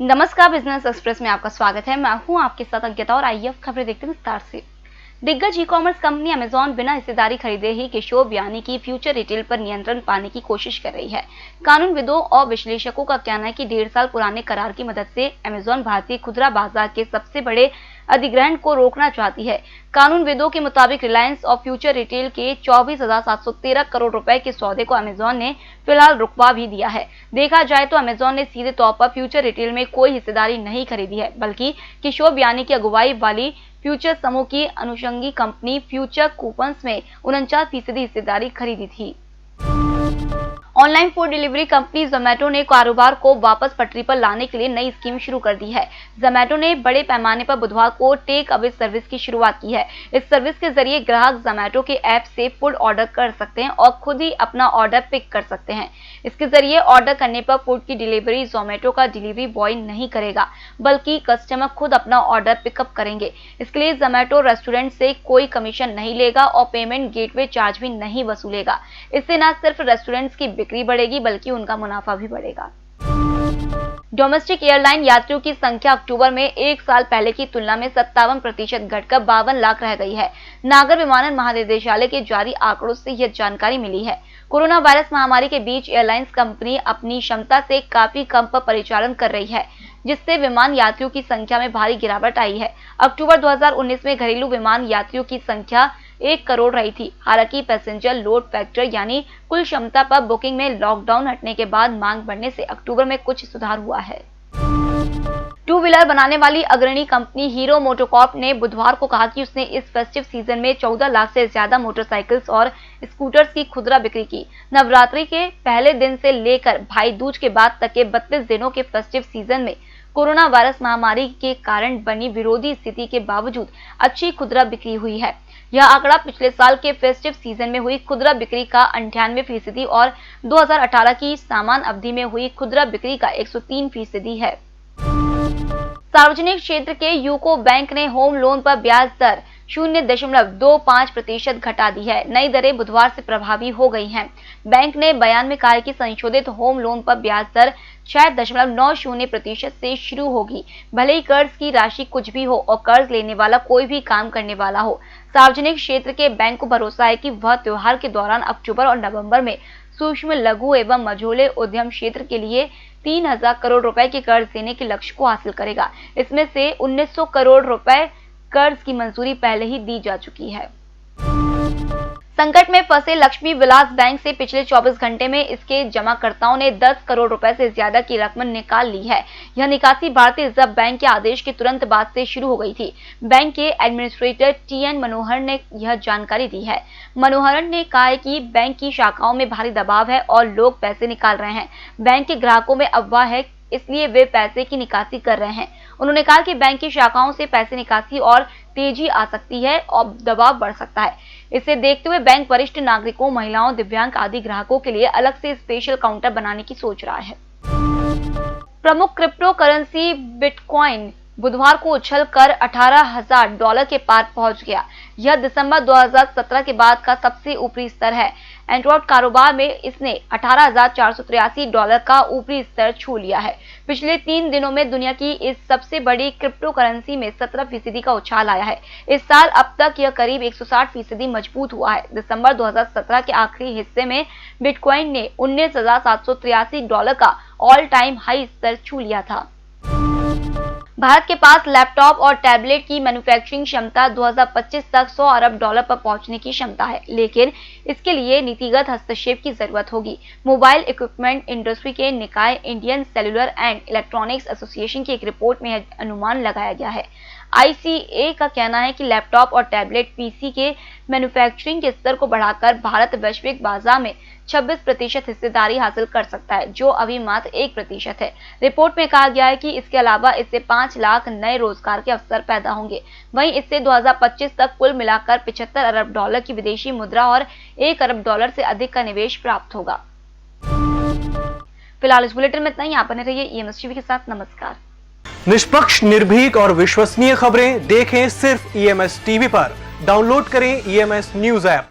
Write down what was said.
नमस्कार, business express में आपका स्वागत है। मैं हूं आपके साथ अंकिता और आइए अब खबरें देखते हैं विस्तार से। दिग्गज ई कॉमर्स कंपनी अमेजॉन बिना हिस्सेदारी खरीदे ही किशोर यानी कि फ्यूचर रिटेल पर नियंत्रण पाने की कोशिश कर रही है। कानूनविदों और विश्लेषकों का कहना है कि 1.5 साल पुराने करार की मदद से अमेजॉन भारतीय खुदरा बाजार के सबसे बड़े अधिग्रहण को रोकना चाहती है। कानूनविदों के मुताबिक रिलायंस और फ्यूचर रिटेल के 24,713 करोड़ रुपए के सौदे को अमेजॉन ने फिलहाल रुकवा भी दिया है। देखा जाए तो अमेजॉन ने सीधे तौर पर फ्यूचर रिटेल में कोई हिस्सेदारी नहीं खरीदी है, बल्कि किशोर यानी की अगुवाई वाली फ्यूचर समूह की अनुषंगी कंपनी फ्यूचर कूपन्स में 49% हिस्सेदारी खरीदी थी। Online food delivery company Zomato ने कारोबार को वापस पटरी पर लाने के लिए नई स्कीम शुरू कर दी है। जोमेटो ने बड़े पैमाने पर बुधवार को टेक अवे सर्विस की शुरुआत की है। इस सर्विस के जरिए ग्राहक जोमेटो के ऐप से फूड ऑर्डर कर सकते हैं और खुद ही अपना ऑर्डर पिक कर सकते हैं। इसके जरिए ऑर्डर करने पर फूड की डिलीवरी जोमेटो का डिलीवरी बॉय नहीं करेगा, बल्कि कस्टमर खुद अपना ऑर्डर पिकअप करेंगे। इसके लिए जोमेटो रेस्टोरेंट से कोई कमीशन नहीं लेगा और पेमेंट गेटवे चार्ज भी नहीं वसूलेगा। इससे न सिर्फ रेस्टोरेंट्स की बिक्री बढ़ेगी, बल्कि उनका मुनाफा भी बढ़ेगा। डोमेस्टिक एयरलाइन यात्रियों की संख्या अक्टूबर में 1 साल पहले की तुलना में 57% घटकर 52 लाख रह गई है। नागर विमानन महानिदेशालय के जारी आंकड़ों से यह जानकारी मिली है। कोरोना वायरस महामारी के बीच एयरलाइंस कंपनी अपनी क्षमता से काफी कम पर परिचालन कर रही है, जिससे विमान यात्रियों की संख्या में भारी गिरावट आई है। अक्टूबर 2019 में घरेलू विमान यात्रियों की संख्या 1 करोड़ रही थी। हालांकि पैसेंजर लोड फैक्टर यानी कुल क्षमता पर बुकिंग में लॉकडाउन हटने के बाद मांग बढ़ने से अक्टूबर में कुछ सुधार हुआ है। टू व्हीलर बनाने वाली अग्रणी कंपनी हीरो मोटोकॉर्प ने बुधवार को कहा कि उसने इस फेस्टिव सीजन में 14 लाख से ज्यादा मोटरसाइकिल्स और स्कूटर्स की खुदरा बिक्री की। नवरात्रि के पहले दिन से लेकर भाई दूज के बाद तक के 32 दिनों के फेस्टिव सीजन में कोरोना वायरस महामारी के कारण बनी विरोधी स्थिति के बावजूद अच्छी खुदरा बिक्री हुई है। यह आंकड़ा पिछले साल के फेस्टिव सीजन में हुई खुदरा बिक्री का 98% और 2018 की समान अवधि में हुई खुदरा बिक्री का 103% है। सार्वजनिक क्षेत्र के यूको बैंक ने होम लोन पर ब्याज दर 0.25% घटा दी है। नई दरें बुधवार से प्रभावी हो गई हैं। बैंक ने बयान में कहा है कि संशोधित होम लोन पर ब्याज दर 6.90% से शुरू होगी, भले ही कर्ज की राशि कुछ भी हो और कर्ज लेने वाला कोई भी काम करने वाला हो। सार्वजनिक क्षेत्र के बैंक को भरोसा है कि वह त्योहार के दौरान अक्टूबर और नवंबर में सूक्ष्म, लघु एवं मझोले उद्यम क्षेत्र के लिए 3,000 करोड़ रुपए के कर्ज देने के लक्ष्य को हासिल करेगा। इसमें से 1,900 करोड़ रुपए कर्ज की मंजूरी पहले ही दी जा चुकी है। संकट में फंसे लक्ष्मी विलास बैंक से पिछले 24 घंटे में इसके जमाकर्ताओं ने 10 करोड़ रुपए से ज्यादा की रकम निकाल ली है। यह निकासी भारतीय रिजर्व बैंक के आदेश के तुरंत बाद से शुरू हो गई थी। बैंक के एडमिनिस्ट्रेटर TN मनोहरन ने यह जानकारी दी है। मनोहरन ने कहा है कि बैंक की शाखाओं में भारी दबाव है और लोग पैसे निकाल रहे हैं। बैंक के ग्राहकों में अफवाह है, इसलिए वे पैसे की निकासी कर रहे हैं। उन्होंने कहा कि बैंक की शाखाओं से पैसे निकासी और तेजी आ सकती है और दबाव बढ़ सकता है। इसे देखते हुए बैंक वरिष्ठ नागरिकों, महिलाओं, दिव्यांग आदि ग्राहकों के लिए अलग से स्पेशल काउंटर बनाने की सोच रहा है। प्रमुख क्रिप्टो करेंसी बिटकॉइन बुधवार को उछलकर $18,000 के पार पहुंच गया। यह दिसंबर 2017 के बाद का सबसे ऊपरी स्तर है। एंड्रॉइड कारोबार में इसने $18,483 का ऊपरी स्तर छू लिया है। पिछले 3 दिनों में दुनिया की इस सबसे बड़ी क्रिप्टो करेंसी में 17% का उछाल आया है। इस साल अब तक यह करीब 160% मजबूत हुआ है। दिसंबर 2017 के आखिरी हिस्से में बिटकॉइन ने $19,783 का ऑल टाइम हाई स्तर छू लिया था। भारत के पास लैपटॉप और टैबलेट की मैन्युफैक्चरिंग क्षमता 2025 तक $100 अरब पर पहुंचने की क्षमता है, लेकिन इसके लिए नीतिगत हस्तक्षेप की जरूरत होगी। मोबाइल इक्विपमेंट इंडस्ट्री के निकाय Indian cellular and electronics association की एक रिपोर्ट में यह अनुमान लगाया गया है। ICA का कहना है कि लैपटॉप और टैबलेट PC के मैन्युफैक्चरिंग के स्तर को बढ़ाकर भारत वैश्विक बाजार में 26% हिस्सेदारी हासिल कर सकता है, जो अभी मात्र 1% है। रिपोर्ट में कहा गया है कि इसके अलावा इससे 5 लाख नए रोजगार के अवसर पैदा होंगे। वहीं इससे 2025 तक कुल मिलाकर $75 अरब की विदेशी मुद्रा और $1 अरब से अधिक का निवेश प्राप्त होगा। फिलहाल इस बुलेटिन में इतना ही। आप बने रहिए EMS टीवी के साथ। नमस्कार। निष्पक्ष, निर्भीक और विश्वसनीय खबरें देखें सिर्फ EMS टीवी पर। डाउनलोड करें EMS न्यूज ऐप।